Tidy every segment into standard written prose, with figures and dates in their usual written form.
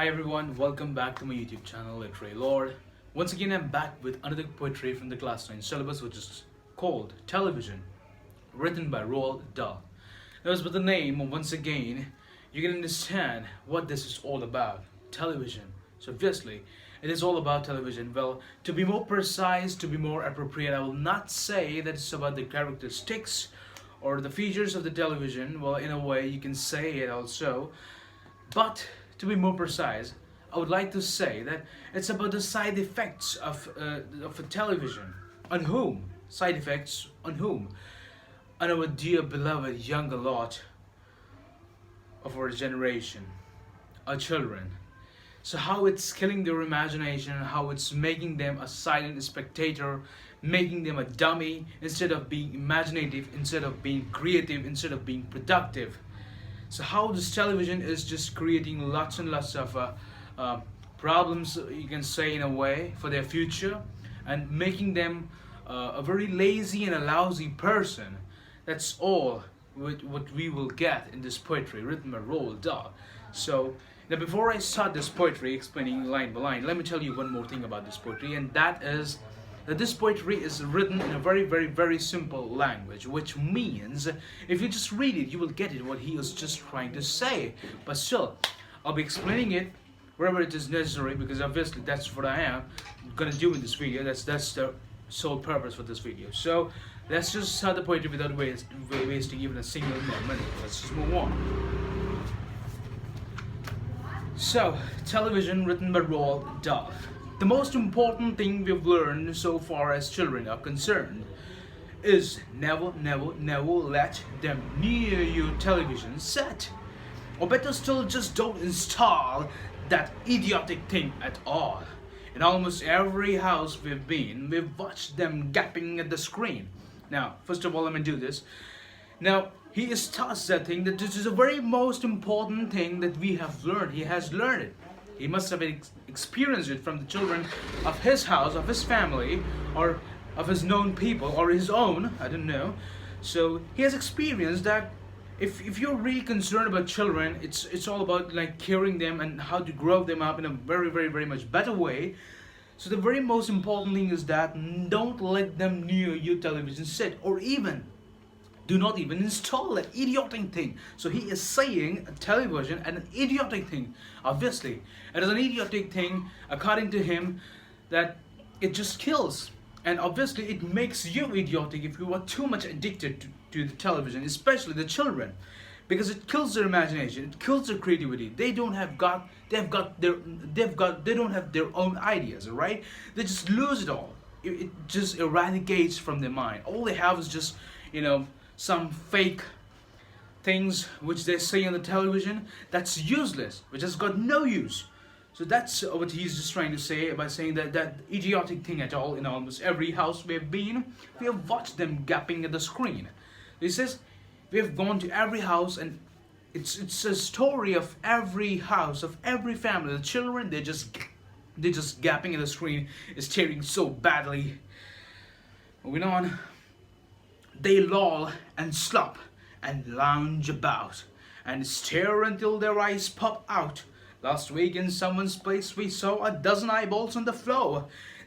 Hi everyone, welcome back to my YouTube channel, Literary Lord. Once again, I'm back with another poetry from the class 9 syllabus, which is called Television, written by Roald Dahl. Now, as with the name, once again, you can understand what this is all about. Television. So obviously, it is all about television. Well, to be more precise, to be more appropriate, I will not say that it's about the characteristics or the features of the television. Well, in a way, you can say it also. But to be more precise, I would like to say that it's about the side effects of a television. On whom? Side effects on whom? On our dear beloved younger lot of our generation, our children. So how it's killing their imagination, how it's making them a silent spectator, making them a dummy instead of being imaginative, instead of being creative, instead of being productive. So how this television is just creating lots and lots of problems, you can say in a way, for their future, and making them a very lazy and a lousy person. That's all what we will get in this poetry written by Roald Dahl. So now before I start this poetry explaining line by line, let me tell you one more thing about this poetry, and that is that this poetry is written in a very simple language, which means if you just read it, you will get it what he is just trying to say. But still, I'll be explaining it wherever it is necessary, because obviously that's what I am gonna do in this video. That's the sole purpose for this video. So let's just start the poetry without wasting even a single moment. Let's just move on. So, television written by Roald Dahl. The most important thing we've learned so far as children are concerned is never let them near your television set. Or better still, just don't install that idiotic thing at all. In almost every house we've been, we've watched them gapping at the screen. Now, first of all, let me do this. Now, he starts that thing that this is the very most important thing that we have learned. He has learned it. He must have experienced it from the children of his house, of his family, or of his known people, or his own, I don't know. So he has experienced that if you're really concerned about children, it's all about like caring them and how to grow them up in a very much better way. So the very most important thing is that don't let them near your television set, or even do not even install that idiotic thing. So he is saying a television and an idiotic thing. Obviously, it is an idiotic thing according to him that it just kills. And obviously it makes you idiotic if you are too much addicted to the television, especially the children. Because it kills their imagination, it kills their creativity. They don't have their own ideas, right? They just lose it all. It just eradicates from their mind. All they have is just, some fake things which they say on the television that's useless, which has got no use. So that's what he's just trying to say by saying that idiotic thing at all. In almost every house we have been, we have watched them gapping at the screen. He says we have gone to every house, and it's a story of every house, of every family. The children, they're just gapping at the screen, staring so badly. Moving on. They loll and slop and lounge about and stare until their eyes pop out. Last week in someone's place we saw a dozen eyeballs on the floor.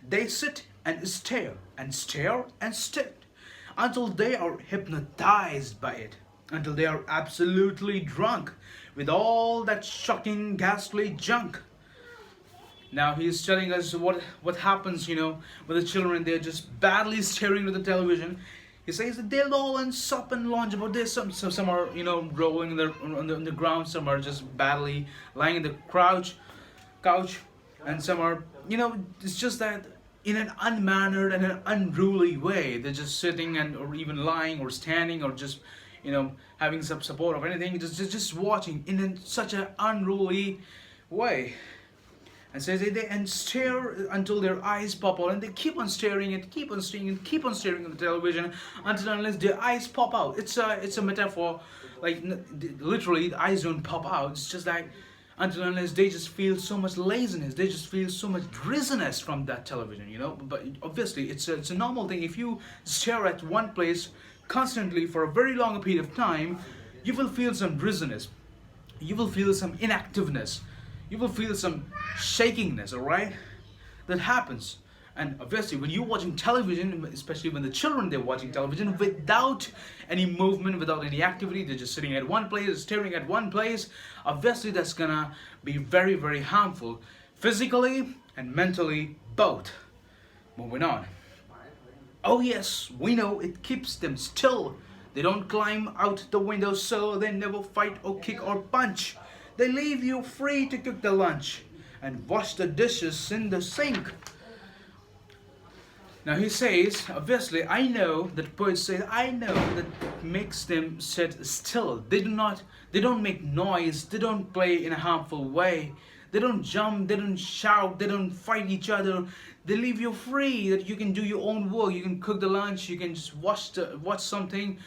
They sit and stare and stare and stare until they are hypnotized by it, until they are absolutely drunk with all that shocking, ghastly junk. Now he's telling us what happens, when the children, they're just badly staring at the television. He says that they loll and sup and lounge about this. Some are, rolling on the ground. Some are just badly lying in the couch, and some are, it's just that in an unmannered and an unruly way. They're just sitting or even lying or standing or just, having some support of anything. Just watching in such an unruly way. And says they stare until their eyes pop out, and they keep on staring at the television until unless their eyes pop out. It's a metaphor, like literally the eyes don't pop out. It's just like until unless they just feel so much laziness, they just feel so much drizziness from that television, But obviously it's a normal thing. If you stare at one place constantly for a very long period of time, you will feel some drizziness. You will feel some inactiveness. you will feel some shakiness, alright? That happens. And obviously, when you're watching television, especially when the children they're watching television without any movement, without any activity, they're just sitting at one place, staring at one place. Obviously, that's gonna be very, very harmful, physically and mentally both. Moving on. Oh yes, we know it keeps them still. They don't climb out the window, so they never fight or kick or punch. They leave you free to cook the lunch and wash the dishes in the sink. Now he says, obviously, I know that poets say, I know that makes them sit still. They don't make noise, they don't play in a harmful way. They don't jump, they don't shout, they don't fight each other. They leave you free, that you can do your own work. You can cook the lunch, you can just watch something,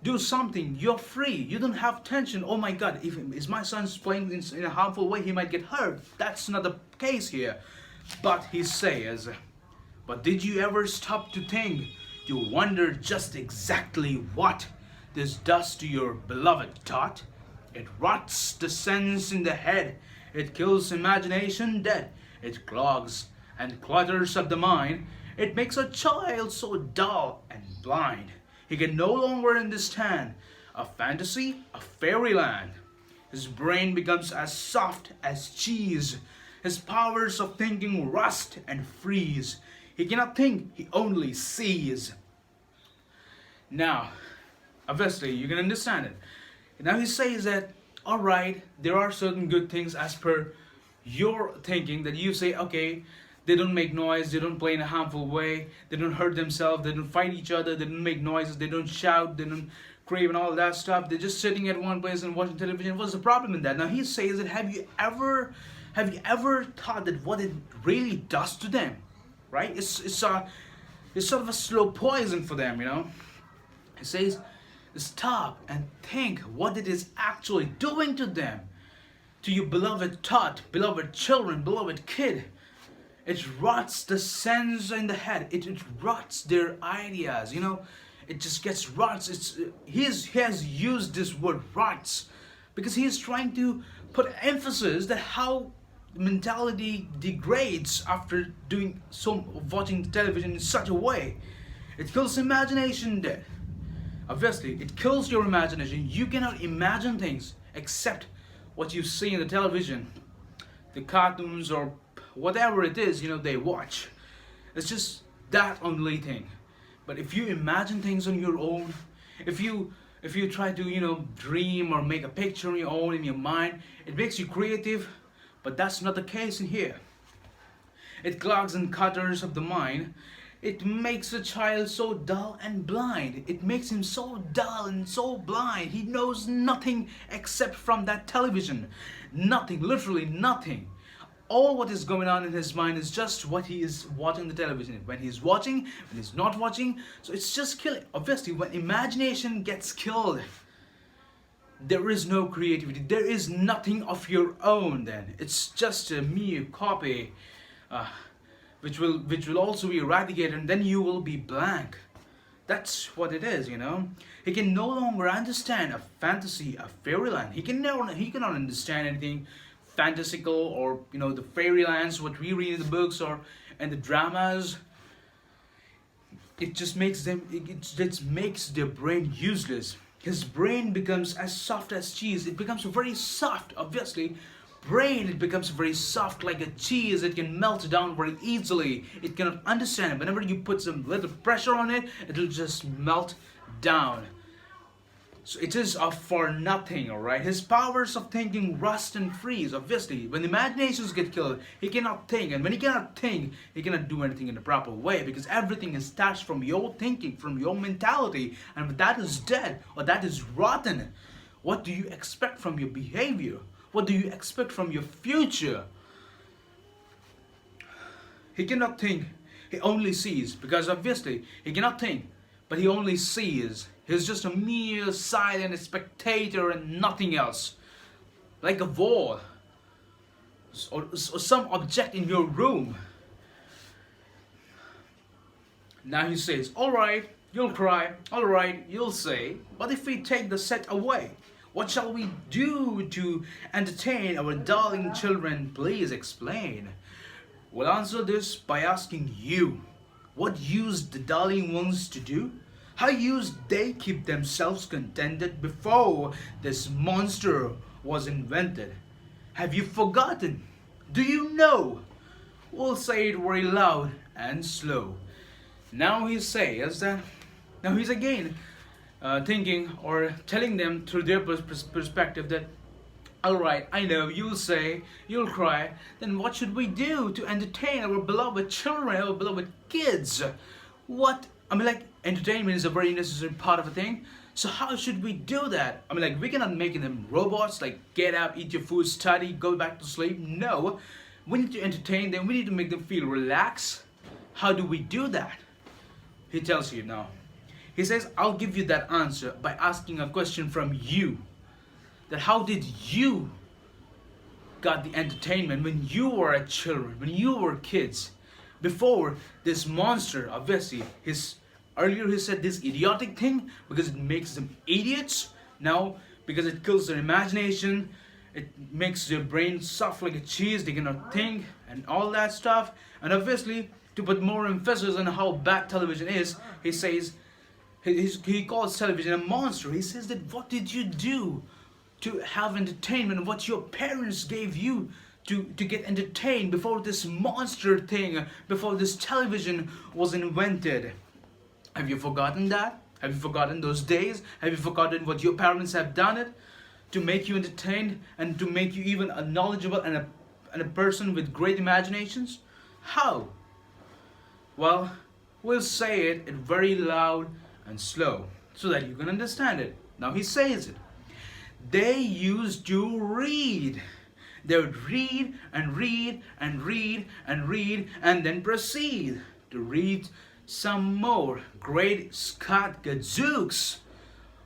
do something. You're free. You don't have tension. Oh my God, if is my son's playing in a harmful way, he might get hurt. That's not the case here. But he says, but did you ever stop to think, to wonder just exactly what this does to your beloved thought? It rots the sense in the head. It kills imagination dead. It clogs and clutters up the mind. It makes a child so dull and blind. He can no longer understand a fantasy, a fairyland. His brain becomes as soft as cheese. His powers of thinking rust and freeze. He cannot think, he only sees. Now, obviously, you can understand it. Now he says that, alright, there are certain good things as per your thinking, that you say, okay, they don't make noise, they don't play in a harmful way, they don't hurt themselves, they don't fight each other, they don't make noises, they don't shout, they don't crave and all that stuff. They're just sitting at one place and watching television. What's the problem in that? Now he says that, have you ever thought that what it really does to them? Right? It's sort of a slow poison for them, you know. He says, stop and think what it is actually doing to them, to your beloved thought, beloved children, beloved kid. It rots the sense in the head. It rots their ideas, you know. It just gets rots. He has used this word rots because he is trying to put emphasis that how mentality degrades after watching television in such a way. It kills imagination dead. Obviously, it kills your imagination. You cannot imagine things except what you see in the television, the cartoons or whatever it is, you know, they watch. It's just that only thing. But if you imagine things on your own, if you try to, you know, dream or make a picture on your own in your mind, it makes you creative. But that's not the case in here. It clogs and clutters up the mind. It makes a child so dull and blind. It makes him so dull and so blind. He knows nothing except from that television. Nothing, literally nothing. All what is going on in his mind is just what he is watching the television. When he's watching, when he's not watching. So it's just killing. Obviously, when imagination gets killed, there is no creativity. There is nothing of your own then. It's just a mere copy, which will also be eradicated, and then you will be blank. That's what it is, you know. He can no longer understand a fantasy, a fairyland. He cannot understand anything fantastical, or, you know, the fairylands what we read in the books or and the dramas. It just makes their brain useless. His brain becomes as soft as cheese. It becomes very soft, obviously. Brain, it becomes very soft like a cheese. It can melt down very easily. It cannot understand it. Whenever you put some little pressure on it, it'll just melt down. So it is for nothing, alright? His powers of thinking rust and freeze. Obviously, when the imaginations get killed, he cannot think. And when he cannot think, he cannot do anything in the proper way, because everything is detached from your thinking, from your mentality. And when that is dead, or that is rotten, what do you expect from your behavior? What do you expect from your future? He cannot think. He only sees, because obviously, he cannot think, but he only sees. He's just a mere silent spectator and nothing else. Like a wall or some object in your room. Now he says, alright, you'll cry, alright, you'll say, but if we take the set away, What shall we do to entertain our darling children? Please explain. We'll answer this by asking you. What used the darling ones to do? How used they keep themselves contented before this monster was invented? Have you forgotten? Do you know? We'll say it very loud and slow. Now he says that, now he's again thinking or telling them through their perspective that, alright, I know you'll say, you'll cry, then what should we do to entertain our beloved children, our beloved kids? What? I mean, like, entertainment is a very necessary part of a thing. So how should we do that? I mean, like, we cannot make them robots, like get up, eat your food, study, go back to sleep. No, we need to entertain them. We need to make them feel relaxed. How do we do that? He tells you now. He says, I'll give you that answer by asking a question from you. That how did you got the entertainment when you were a children, when you were kids, before this monster, obviously, earlier he said this idiotic thing because it makes them idiots. Now, because it kills their imagination, it makes their brain soft like a cheese, they cannot think and all that stuff. And obviously, to put more emphasis on how bad television is, he says, he calls television a monster. He says that what did you do to have entertainment? What your parents gave you to get entertained before this monster thing, before this television was invented? Have you forgotten that? Have you forgotten those days? Have you forgotten what your parents have done it to make you entertained and to make you even a knowledgeable and a person with great imaginations? How? Well, we'll say it very loud and slow so that you can understand it. Now he says it. They used to read. They would read and read and read and read and then proceed to read some more. Great Scott Gadzooks!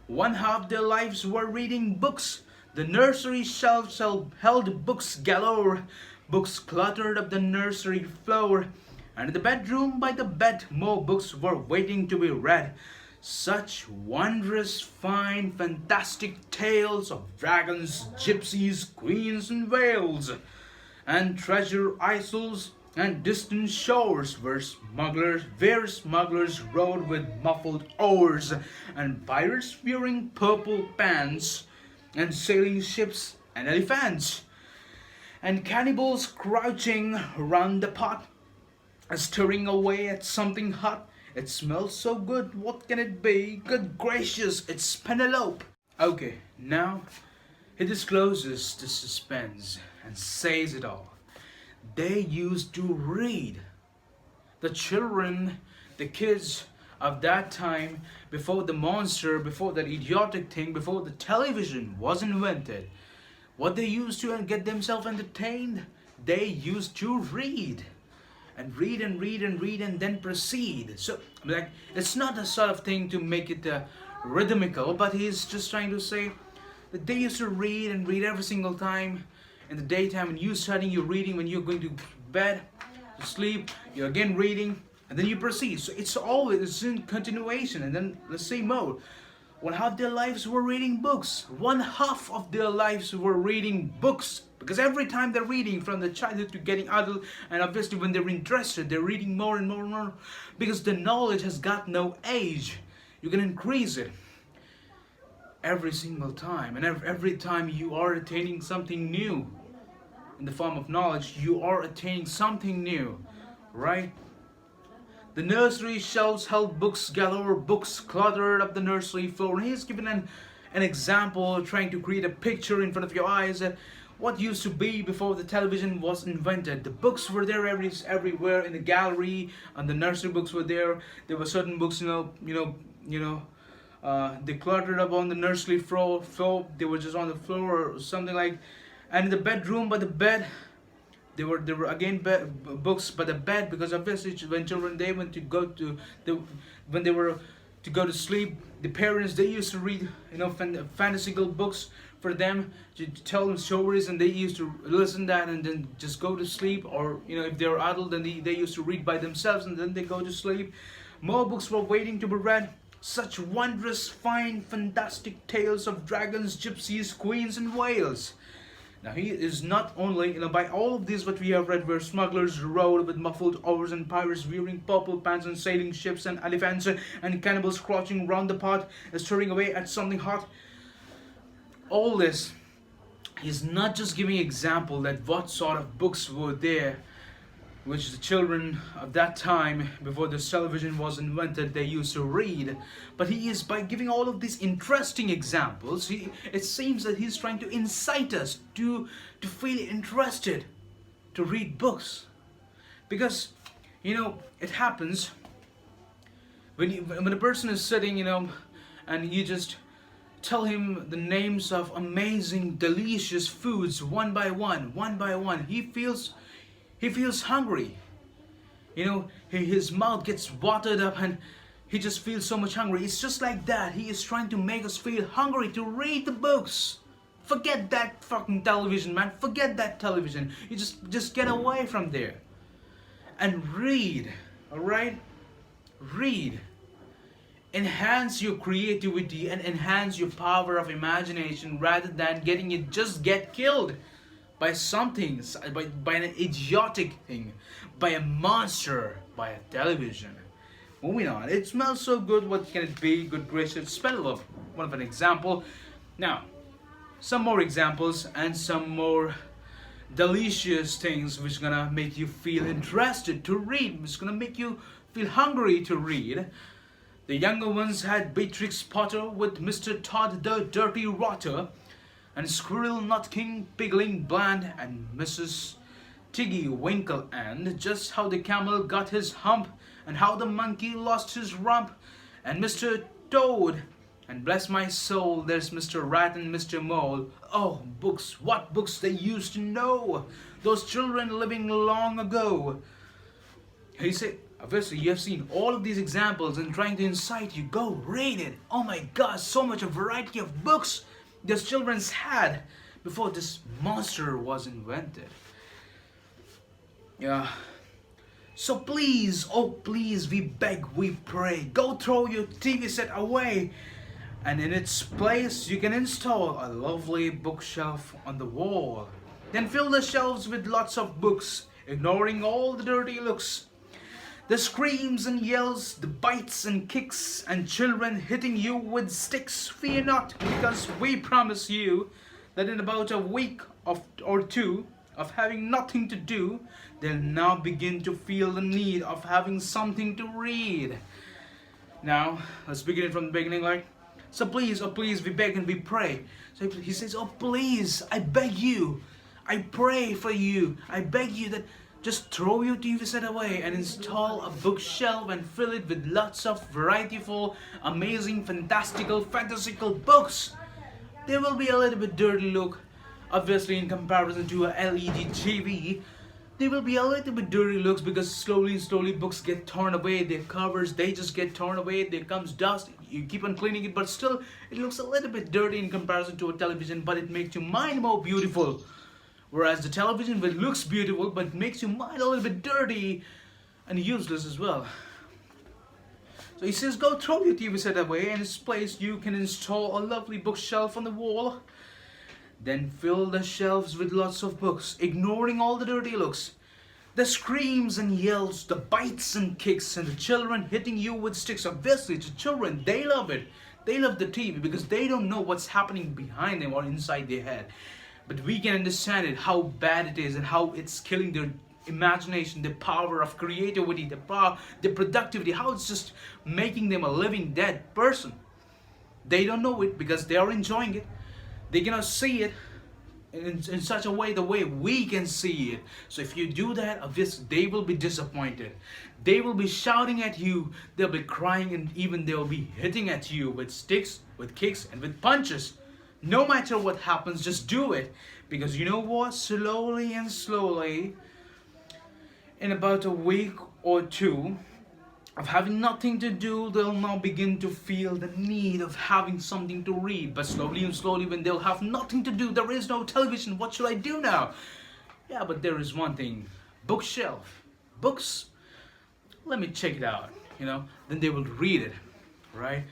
One half their lives were reading books. The nursery shelves held books galore. Books cluttered up the nursery floor. And in the bedroom by the bed, more books were waiting to be read. Such wondrous, fine, fantastic tales of dragons, gypsies, queens, and whales, and treasure isles and distant shores where smugglers rode with muffled oars, and pirates wearing purple pants, and sailing ships and elephants, and cannibals crouching round the pot, stirring away at something hot. It smells so good, what can it be? Good gracious, it's Penelope! Okay, now he discloses the suspense and says it all. They used to read. The children, the kids of that time, before the monster, before that idiotic thing, before the television was invented, what they used to get themselves entertained, they used to read. And read and read and read and then proceed. So, like, it's not a sort of thing to make it rhythmical, but he's just trying to say that they used to read and read every single time in the daytime. When you're studying, you're reading. When you're going to bed, to sleep, you're again reading, and then you proceed. So it's in continuation. And then let's say more. One half their lives were reading books. One half of their lives were reading books. Because every time they're reading, from the childhood to getting adult, and obviously when they're interested, they're reading more and more and more. Because the knowledge has got no age. You can increase it every single time. And every time you are attaining something new in the form of knowledge, you are attaining something new, right? The nursery shelves held books galore, books cluttered up the nursery floor. And he's given an example, trying to create a picture in front of your eyes that what used to be before the television was invented. The books were there everywhere in the gallery, and the nursery books were there. There were certain books, they cluttered up on the nursery floor. They were just on the floor or something like. And in the bedroom by the bed, there were again books by the bed, because obviously when children when they were to go to sleep, the parents, they used to read fantastical books for them to tell them stories, and they used to listen that and then just go to sleep. Or if they're adult, then they used to read by themselves and then they go to sleep. More books were waiting to be read. such wondrous, fine, fantastic tales of dragons, gypsies, queens, and whales. Now he is not only, by all of these what we have read, where smugglers rode with muffled oars and pirates wearing purple pants and sailing ships and elephants and cannibals crouching round the pot, stirring away at something hot. All this, he's not just giving example that what sort of books were there, which the children of that time, before this television was invented, they used to read. But he is, by giving all of these interesting examples, it seems that he's trying to incite us to feel interested to read books. Because, it happens when a person is sitting, and you just tell him the names of amazing, delicious foods one by one, he feels hungry. His mouth gets watered up and he just feels so much hungry. It's just like that. He is trying to make us feel hungry to read the books. Forget that fucking television, man. Forget that television. You just get away from there and read. All right? Read. Enhance your creativity and enhance your power of imagination, rather than get killed by something, by an idiotic thing, by a monster, by a television. Moving on. It smells so good. What can it be? Good gracious. Smell of one of an example. Now, some more examples and some more delicious things which gonna make you feel interested to read, which gonna make you feel hungry to read. The younger ones had Beatrix Potter with Mr. Todd the Dirty Rotter, and Squirrel Nut King Pigling Bland, and Mrs. Tiggy Winkle, and Just How the Camel Got His Hump, and How the Monkey Lost His Rump, and Mr. Toad, and bless my soul, there's Mr. Rat and Mr. Mole. Oh, books, what books they used to know! Those children living long ago. He said, obviously you have seen all of these examples and trying to incite you, go read it. Oh my God, so much a variety of books those children's had before this monster was invented. Yeah. So please, oh please, we beg, we pray, go throw your TV set away, and in its place you can install a lovely bookshelf on the wall. Then fill the shelves with lots of books, ignoring all the dirty looks, the screams and yells, the bites and kicks, and children hitting you with sticks. Fear not, because we promise you that in about a week or two of having nothing to do, they'll now begin to feel the need of having something to read. Now, let's begin it from the beginning, so please, oh please, we beg and we pray. So he says, oh please, I beg you, I pray for you, I beg you that just throw your TV set away and install a bookshelf and fill it with lots of variety-ful, amazing, fantastical, fantastical books. There will be a little bit dirty look, obviously, in comparison to a LED TV. There will be a little bit dirty looks because slowly books get torn away, their covers, they just get torn away, there comes dust, you keep on cleaning it, but still it looks a little bit dirty in comparison to a television, but it makes your mind more beautiful. Whereas the television, it looks beautiful, but makes your mind a little bit dirty and useless as well. So he says, go throw your TV set away, and in its place you can install a lovely bookshelf on the wall. Then fill the shelves with lots of books, ignoring all the dirty looks, the screams and yells, the bites and kicks, and the children hitting you with sticks. Obviously, the children, they love it. They love the TV because they don't know what's happening behind them or inside their head. But we can understand it, how bad it is and how it's killing their imagination, the power of creativity, the power, the productivity, how it's just making them a living dead person. They don't know it because they are enjoying it. They cannot see it in such a way, the way we can see it. So if you do that, obviously they will be disappointed. They will be shouting at you, they'll be crying, and even they'll be hitting at you with sticks, with kicks, and with punches. No matter what happens, just do it. Because you know what? Slowly and slowly, in about a week or two of having nothing to do, they'll now begin to feel the need of having something to read. But slowly and slowly, when they'll have nothing to do, there is no television, what should I do now? Yeah, but there is one thing. Bookshelf. Books. Let me check it out. Then they will read it. right?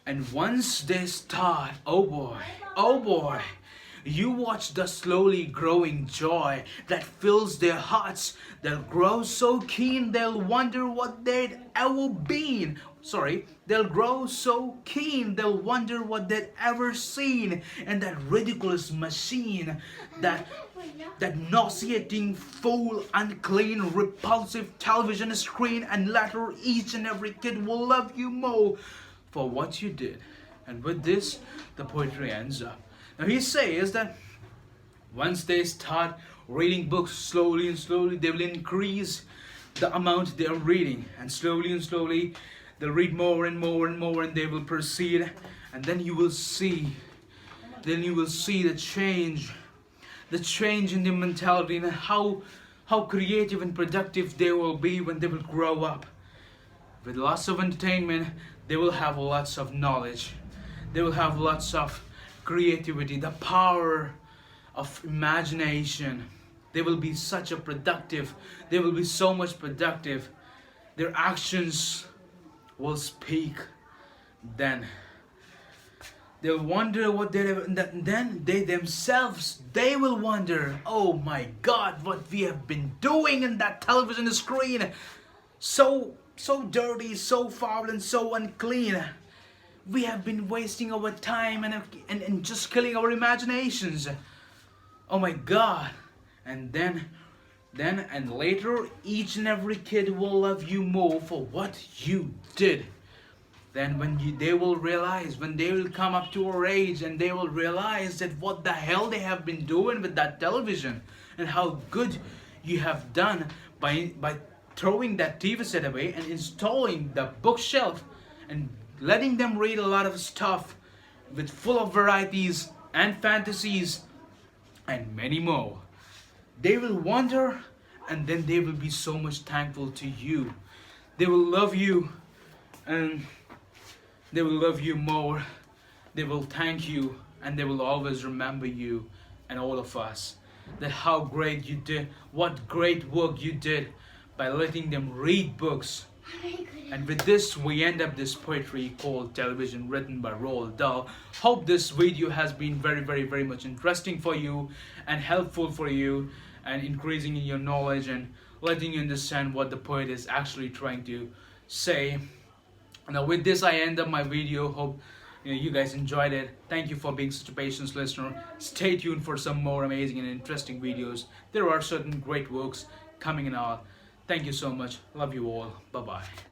And once they start, oh boy, you watch the slowly growing joy that fills their hearts. They'll grow so keen, they'll wonder what they'd ever been. They'll grow so keen, they'll wonder what they'd ever seen. And that ridiculous machine, that nauseating, foul, unclean, repulsive television screen, and later each and every kid will love you more for what you did. And with this, the poetry ends up. Now he says that once they start reading books slowly and slowly, they will increase the amount they are reading, and slowly they'll read more and more and more, and they will proceed, and then you will see the change in their mentality, and how creative and productive they will be when they will grow up. With lots of entertainment, they will have lots of knowledge, they will have lots of creativity, the power of imagination. They will be so much productive. Their actions will speak. Then they'll wonder what then they themselves, they will wonder, oh my God, what we have been doing in that television screen. So dirty, so foul, and so unclean. We have been wasting our time and just killing our imaginations. Oh my God. And then and later, each and every kid will love you more for what you did. Then they will realize, when they will come up to our age, and they will realize that what the hell they have been doing with that television, and how good you have done by throwing that TV set away and installing the bookshelf and letting them read a lot of stuff with full of varieties and fantasies and many more. They will wonder, and then they will be so much thankful to you. They will love you, and they will love you more. They will thank you, and they will always remember you and all of us, that how great you did, what great work you did by letting them read books. And with this, we end up this poetry called Television, written by Roald Dahl. Hope this video has been very much interesting for you and helpful for you, and increasing in your knowledge and letting you understand what the poet is actually trying to say. Now with this, I end up my video. Hope you guys enjoyed it. Thank you for being such a patient listener. Stay tuned for some more amazing and interesting videos. There are certain great works coming in all. Thank you so much. Love you all. Bye bye.